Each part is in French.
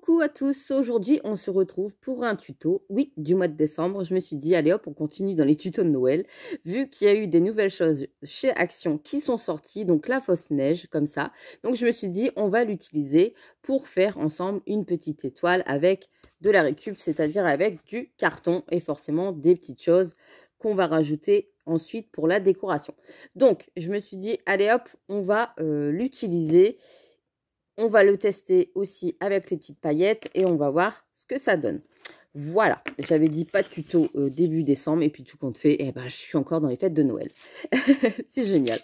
Coucou à tous, aujourd'hui on se retrouve pour un tuto, oui, du mois de décembre. Je me suis dit, allez hop, on continue dans les tutos de Noël, vu qu'il y a eu des nouvelles choses chez Action qui sont sorties, donc la fausse neige, comme ça. Donc je me suis dit, on va l'utiliser pour faire ensemble une petite étoile avec de la récup, c'est-à-dire avec du carton et forcément des petites choses qu'on va rajouter ensuite pour la décoration. Donc je me suis dit, allez hop, on va l'utiliser. On va le tester aussi avec les petites paillettes et on va voir ce que ça donne. Voilà, j'avais dit pas de tuto début décembre et puis tout compte fait, eh ben, je suis encore dans les fêtes de Noël. C'est génial.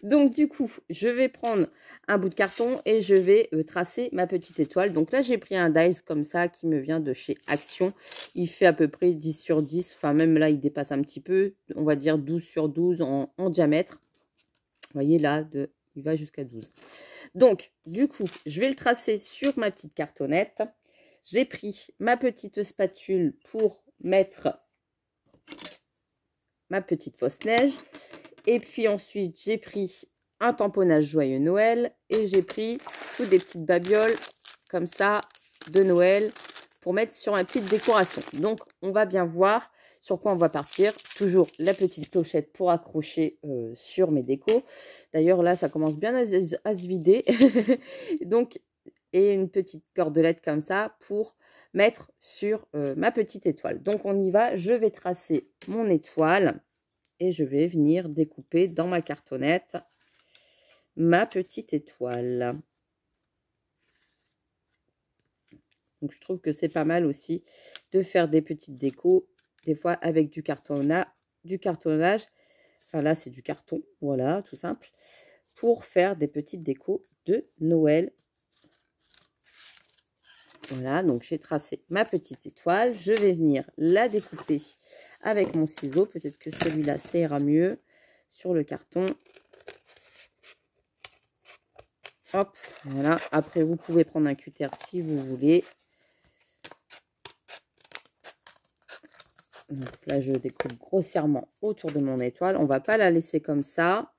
Donc du coup, je vais prendre un bout de carton et je vais tracer ma petite étoile. Donc là, j'ai pris un dice comme ça qui me vient de chez Action. Il fait à peu près 10 sur 10, enfin même là, il dépasse un petit peu. On va dire 12 sur 12 en diamètre. Vous voyez là, il va jusqu'à 12. Donc, du coup, je vais le tracer sur ma petite cartonnette. J'ai pris ma petite spatule pour mettre ma petite fausse neige. Et puis ensuite, j'ai pris un tamponnage Joyeux Noël. Et j'ai pris toutes des petites babioles comme ça de Noël pour mettre sur ma petite décoration. Donc, on va bien voir sur quoi on va partir. Toujours la petite clochette pour accrocher sur mes décos. D'ailleurs, là, ça commence bien à se vider. Donc, et une petite cordelette comme ça pour mettre sur ma petite étoile. Donc, on y va. Je vais tracer mon étoile et je vais venir découper dans ma cartonnette ma petite étoile. Donc, je trouve que c'est pas mal aussi de faire des petites décos, des fois avec du cartonnage. Enfin, là, c'est du carton, voilà, tout simple, pour faire des petites décos de Noël. Voilà, donc j'ai tracé ma petite étoile. Je vais venir la découper avec mon ciseau. Peut-être que celui-là, ça ira mieux sur le carton. Hop, voilà. Après, vous pouvez prendre un cutter si vous voulez. Donc là, je découpe grossièrement autour de mon étoile. On ne va pas la laisser comme ça.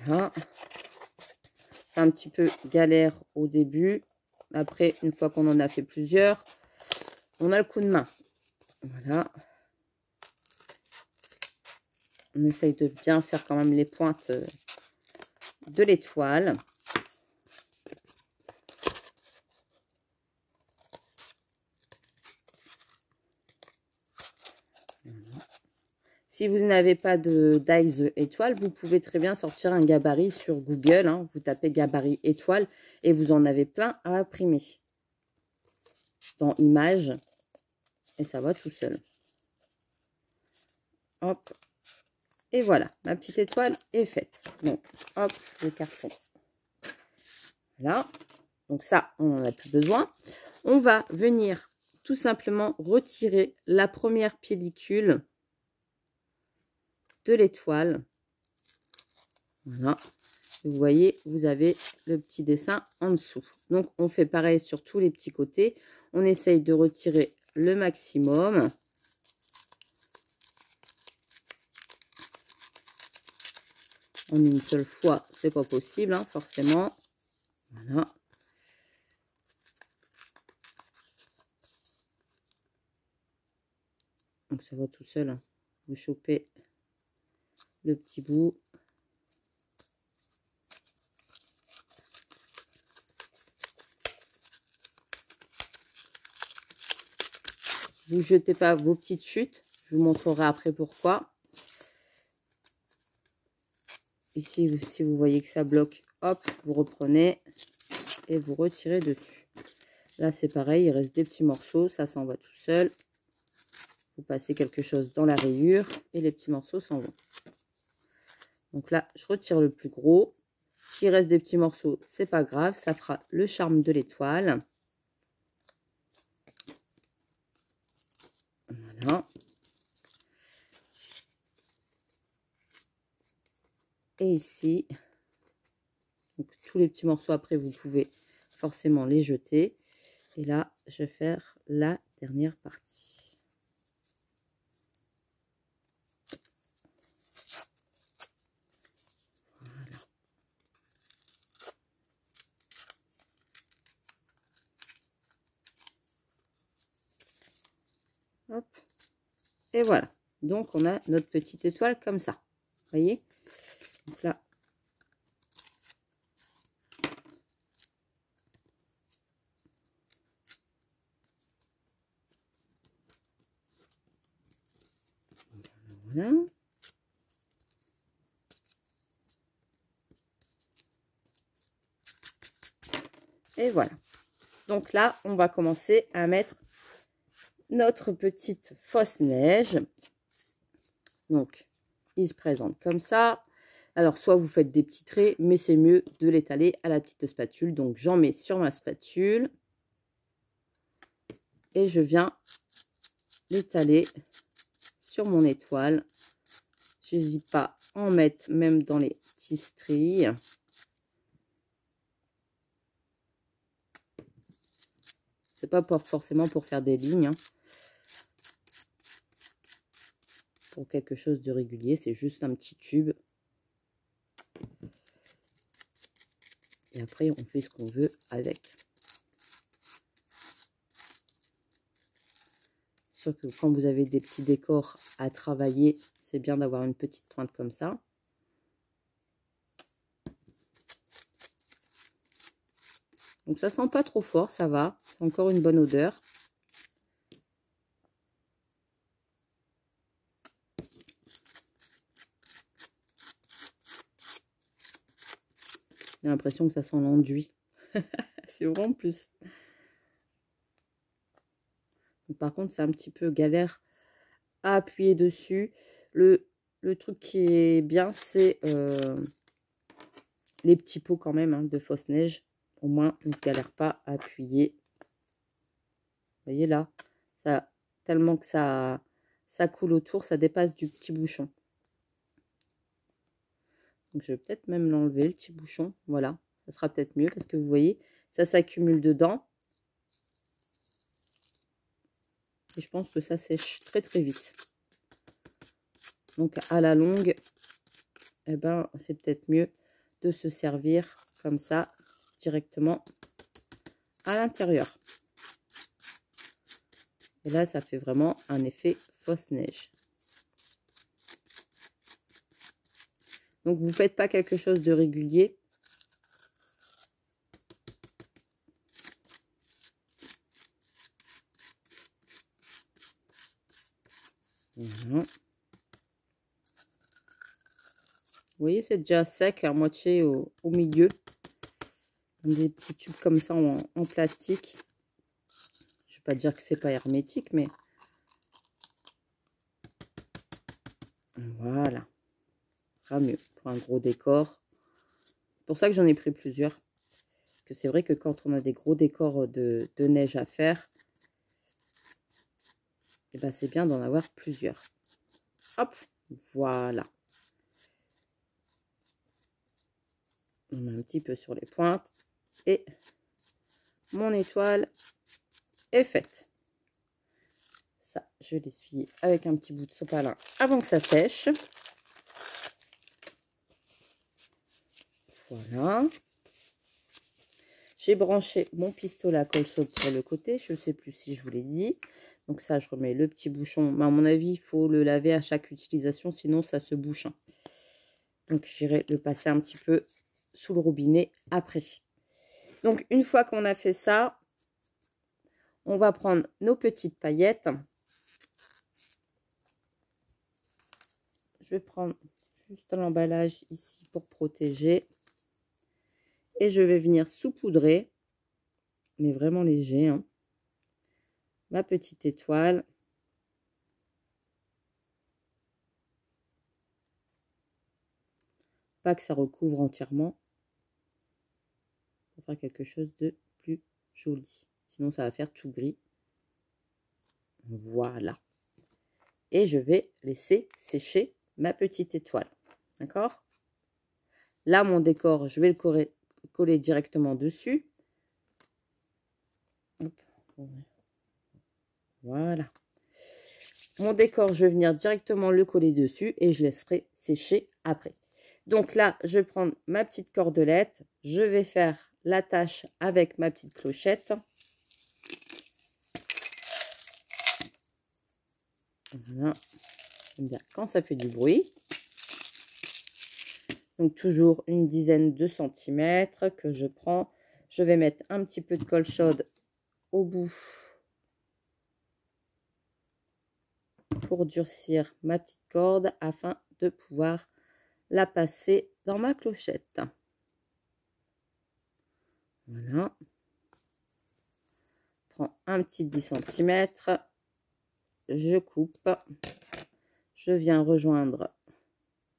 Voilà. C'est un petit peu galère au début. Après, une fois qu'on en a fait plusieurs, on a le coup de main. Voilà. On essaye de bien faire quand même les pointes de l'étoile. Si vous n'avez pas de dies étoile, vous pouvez très bien sortir un gabarit sur Google. Hein. Vous tapez gabarit étoile et vous en avez plein à imprimer dans images. Et ça va tout seul. Hop. Et voilà, ma petite étoile est faite. Donc, hop, le carton. Voilà. Donc ça, on n'en a plus besoin. On va venir tout simplement retirer la première pellicule de l'étoile. Voilà. Vous voyez, vous avez le petit dessin en dessous. Donc, on fait pareil sur tous les petits côtés. On essaye de retirer le maximum. En une seule fois, c'est pas possible, hein, forcément. Voilà. Donc, ça va tout seul. Hein. Vous chopez le petit bout. Vous jetez pas vos petites chutes. Je vous montrerai après pourquoi. Ici, si vous voyez que ça bloque, hop, vous reprenez et vous retirez dessus. Là, c'est pareil, il reste des petits morceaux, ça s'en va tout seul. Vous passez quelque chose dans la rayure et les petits morceaux s'en vont. Donc là, je retire le plus gros. S'il reste des petits morceaux, c'est pas grave, ça fera le charme de l'étoile. Voilà. Et ici, donc tous les petits morceaux après, vous pouvez forcément les jeter. Et là, je vais faire la dernière partie. Voilà. Hop. Et voilà. Donc, on a notre petite étoile comme ça. Vous voyez? Donc là, voilà. Et voilà. Donc là, on va commencer à mettre notre petite fausse neige. Donc, il se présente comme ça. Alors, soit vous faites des petits traits, mais c'est mieux de l'étaler à la petite spatule. Donc, j'en mets sur ma spatule. Et je viens l'étaler sur mon étoile. J'hésite pas à en mettre même dans les petits stries. C'est pas forcément pour faire des lignes. Hein. Pour quelque chose de régulier, c'est juste un petit tube. Et après, on fait ce qu'on veut avec. Sûr que quand vous avez des petits décors à travailler, c'est bien d'avoir une petite pointe comme ça. Donc ça sent pas trop fort, ça va. C'est encore une bonne odeur. J'ai l'impression que ça sent l'enduit. C'est vraiment plus. Donc, par contre, c'est un petit peu galère à appuyer dessus. Le truc qui est bien, c'est les petits pots quand même hein, de fausse neige. Au moins, on ne se galère pas à appuyer. Vous voyez là, ça, tellement que ça coule autour, ça dépasse du petit bouchon. Donc, je vais peut-être même l'enlever, le petit bouchon. Voilà, ça sera peut-être mieux parce que vous voyez, ça s'accumule dedans. Et je pense que ça sèche très très vite. Donc, à la longue, eh ben, c'est peut-être mieux de se servir comme ça, directement à l'intérieur. Et là, ça fait vraiment un effet fausse neige. Donc, vous ne faites pas quelque chose de régulier. Voilà. Vous voyez, c'est déjà sec à moitié au milieu. Des petits tubes comme ça en plastique. Je ne vais pas dire que c'est pas hermétique, mais voilà. Ce sera mieux pour un gros décor. C'est pour ça que j'en ai pris plusieurs. Que c'est vrai que quand on a des gros décors de neige à faire, et ben c'est bien d'en avoir plusieurs. Hop, voilà. On met un petit peu sur les pointes. Et mon étoile est faite. Ça, je vais l'essuyer avec un petit bout de sopalin avant que ça sèche. Voilà. J'ai branché mon pistolet à colle chaude sur le côté. Je ne sais plus si je vous l'ai dit. Donc ça, je remets le petit bouchon. Mais à mon avis, il faut le laver à chaque utilisation, sinon ça se bouche. Hein. Donc j'irai le passer un petit peu sous le robinet après. Donc une fois qu'on a fait ça, on va prendre nos petites paillettes. Je vais prendre juste l'emballage ici pour protéger. Et je vais venir saupoudrer, mais vraiment léger, hein, ma petite étoile. Pas que ça recouvre entièrement. Pour faire quelque chose de plus joli. Sinon, ça va faire tout gris. Voilà. Et je vais laisser sécher ma petite étoile. D'accord? Là, mon décor, je vais le coller directement dessus. Hop. Voilà. Mon décor, je vais venir directement le coller dessus et je laisserai sécher après. Donc là, je vais prendre ma petite cordelette. Je vais faire l'attache avec ma petite clochette. Voilà. J'aime bien quand ça fait du bruit. Donc toujours une dizaine de centimètres que je prends. Je vais mettre un petit peu de colle chaude au bout pour durcir ma petite corde afin de pouvoir la passer dans ma clochette. Voilà. Je prends un petit 10 centimètres. Je coupe. Je viens rejoindre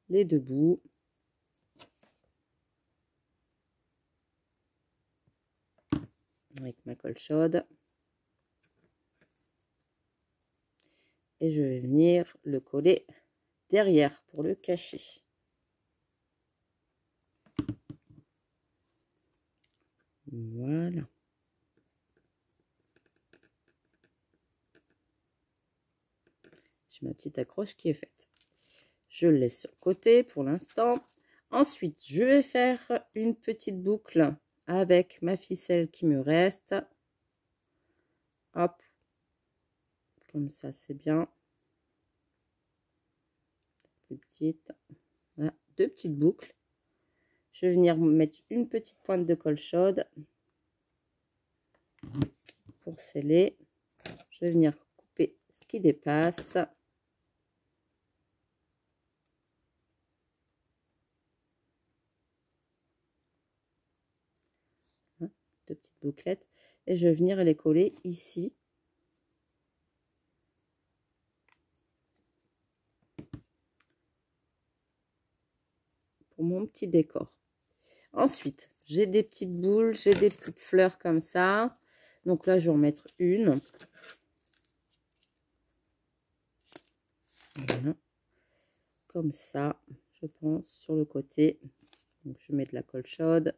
les deux bouts. Avec ma colle chaude. Et je vais venir le coller derrière pour le cacher. Voilà. J'ai ma petite accroche qui est faite. Je le laisse sur le côté pour l'instant. Ensuite, je vais faire une petite boucle avec ma ficelle qui me reste. Hop. Comme ça, c'est bien. Plus petite. Voilà, deux petites boucles. Je vais venir mettre une petite pointe de colle chaude pour sceller. Je vais venir couper ce qui dépasse. Deux petites bouclettes. Et je vais venir les coller ici. Pour mon petit décor. Ensuite, j'ai des petites boules, j'ai des petites fleurs comme ça. Donc là, je vais en mettre une. Voilà. Comme ça, je pense, sur le côté. Donc, je mets de la colle chaude.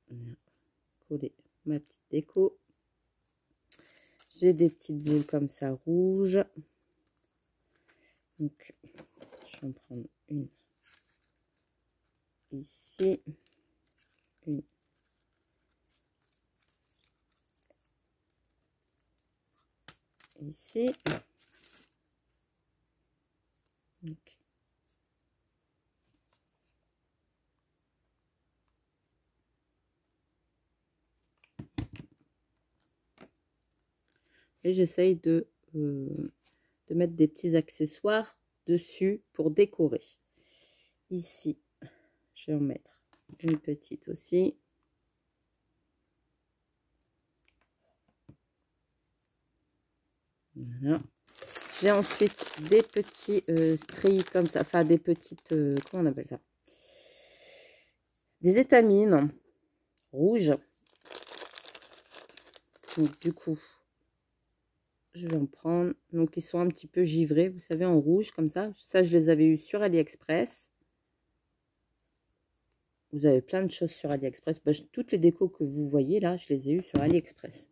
Voilà. Coller ma petite déco. J'ai des petites boules comme ça, rouges. Donc, je vais en prendre une ici. Une ici. Donc, et j'essaye de mettre des petits accessoires dessus pour décorer. Ici, je vais en mettre une petite aussi. Voilà. J'ai ensuite des petits stries comme ça, enfin des petites, comment on appelle ça? Des étamines rouges. Donc du coup, je vais en prendre. Donc ils sont un petit peu givrés, vous savez, en rouge comme ça. Ça, je les avais eu sur AliExpress. Vous avez plein de choses sur AliExpress. Bah, toutes les décos que vous voyez là, je les ai eues sur AliExpress.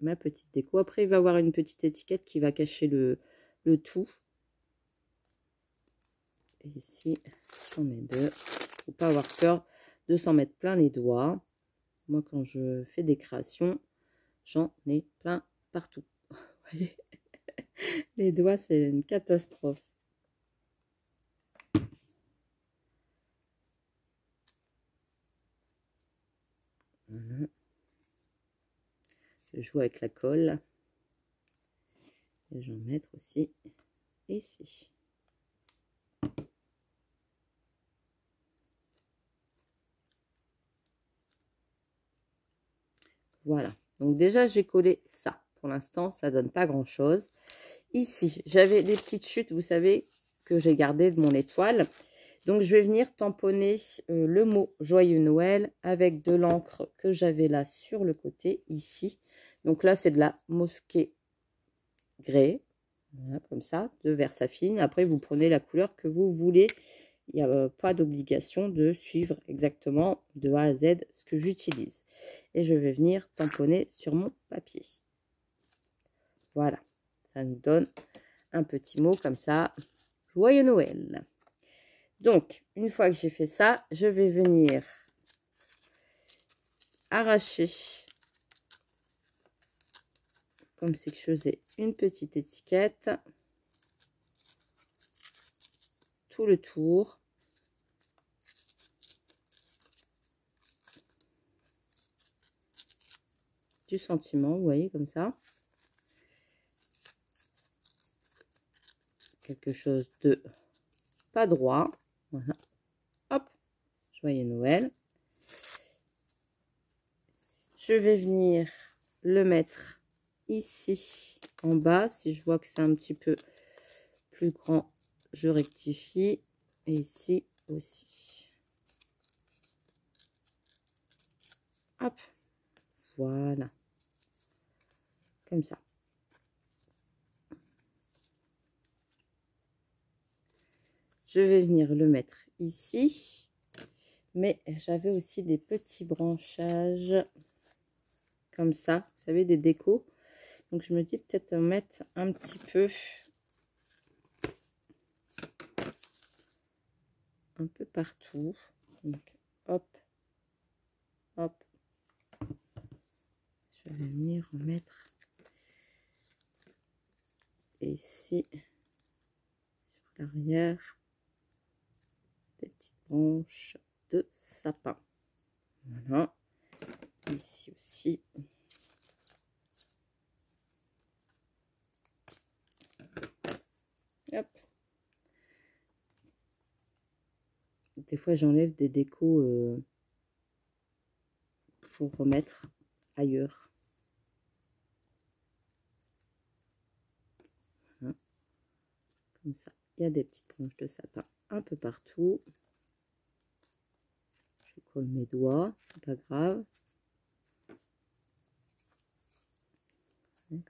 Ma petite déco. Après, il va y avoir une petite étiquette qui va cacher le tout. Et ici, j'en mets deux. Faut pas avoir peur de s'en mettre plein les doigts. Moi, quand je fais des créations, j'en ai plein partout. Vous voyez, les doigts, c'est une catastrophe. Voilà. Je joue avec la colle. Et je vais en mettre aussi ici. Voilà. Donc déjà, j'ai collé ça. Pour l'instant, ça donne pas grand-chose. Ici, j'avais des petites chutes, vous savez, que j'ai gardées de mon étoile. Donc, je vais venir tamponner le mot Joyeux Noël avec de l'encre que j'avais là sur le côté, ici. Donc là, c'est de la Mosquée Grey. Voilà, comme ça, de Versafine. Après, vous prenez la couleur que vous voulez. Il n'y a pas d'obligation de suivre exactement de A à Z ce que j'utilise. Et je vais venir tamponner sur mon papier. Voilà, ça nous donne un petit mot comme ça. Joyeux Noël. Donc, une fois que j'ai fait ça, je vais venir arracher, comme c'est que je faisais, une petite étiquette, tout le tour. Du sentiment, vous voyez, comme ça. Quelque chose de pas droit. Voilà. Hop, joyeux Noël. Je vais venir le mettre ici en bas. Si je vois que c'est un petit peu plus grand, je rectifie. Et ici aussi. Hop, voilà. Comme ça. Je vais venir le mettre ici. Mais j'avais aussi des petits branchages comme ça. Vous savez, des décos. Donc, je me dis peut-être en mettre un petit peu. Un peu partout. Donc, hop. Hop. Je vais venir remettre ici sur l'arrière des petites branches de sapin. Voilà. Ici aussi. Hop. Des fois, j'enlève des décos pour remettre ailleurs. Voilà. Comme ça. Il y a des petites branches de sapin un peu partout. Je colle mes doigts, c'est pas grave.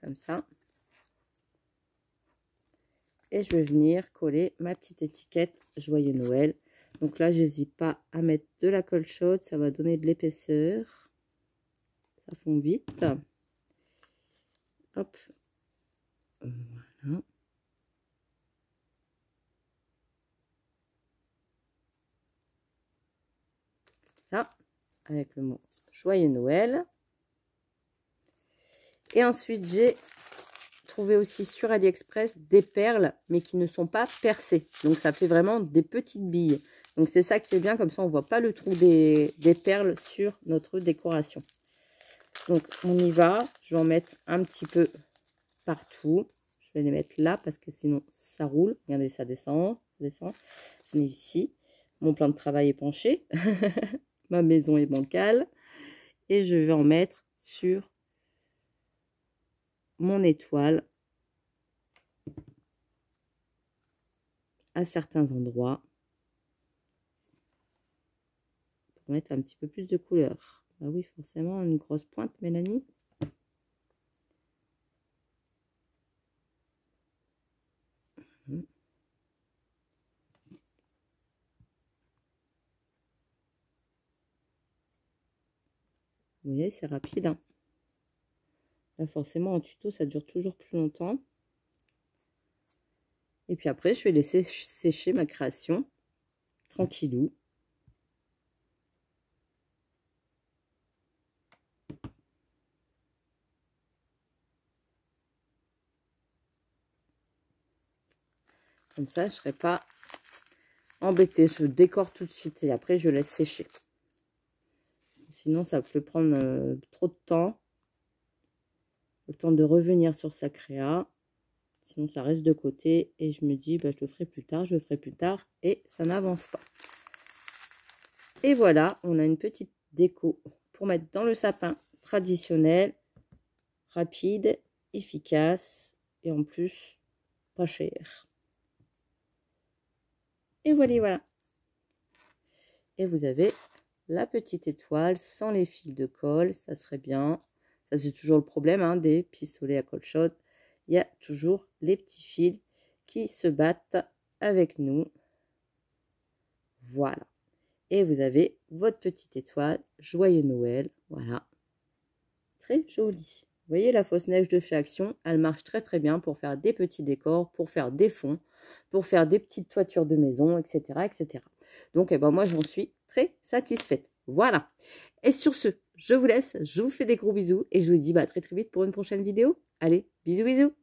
Comme ça. Et je vais venir coller ma petite étiquette Joyeux Noël. Donc là, j'hésite pas à mettre de la colle chaude, ça va donner de l'épaisseur. Ça fond vite. Hop. Voilà. Ça, avec le mot Joyeux Noël. Et ensuite, j'ai trouvé aussi sur AliExpress des perles, mais qui ne sont pas percées. Donc, ça fait vraiment des petites billes. Donc, c'est ça qui est bien, comme ça, on ne voit pas le trou des perles sur notre décoration. Donc, on y va. Je vais en mettre un petit peu partout. Je vais les mettre là, parce que sinon, ça roule. Regardez, ça descend, ça descend. Je mets ici. Mon plan de travail est penché. Ma maison est bancale. Et je vais en mettre sur mon étoile à certains endroits pour mettre un petit peu plus de couleur. Ah oui, forcément, une grosse pointe, Mélanie. Vous voyez, c'est rapide, hein. Là, forcément, en tuto, ça dure toujours plus longtemps. Et puis après, je vais laisser sécher ma création tranquillou. Comme ça, je ne serai pas embêtée. Je décore tout de suite et après, je laisse sécher. Sinon, ça peut prendre trop de temps. Le temps de revenir sur sa créa. Sinon, ça reste de côté et je me dis, bah, je le ferai plus tard, je le ferai plus tard et ça n'avance pas. Et voilà, on a une petite déco pour mettre dans le sapin traditionnel, rapide, efficace et en plus pas cher. Et voilà, voilà. Et vous avez la petite étoile sans les fils de colle, ça serait bien. Ça, c'est toujours le problème hein, des pistolets à colle chaude. Il y a toujours les petits fils qui se battent avec nous. Voilà. Et vous avez votre petite étoile, joyeux Noël. Voilà. Très jolie. Vous voyez, la fausse neige de chez Action, elle marche très très bien pour faire des petits décors, pour faire des fonds, pour faire des petites toitures de maison, etc. etc. Donc, eh ben, moi, j'en suis très satisfaite. Voilà. Et sur ce, je vous laisse, je vous fais des gros bisous et je vous dis à très très vite pour une prochaine vidéo. Allez, bisous bisous.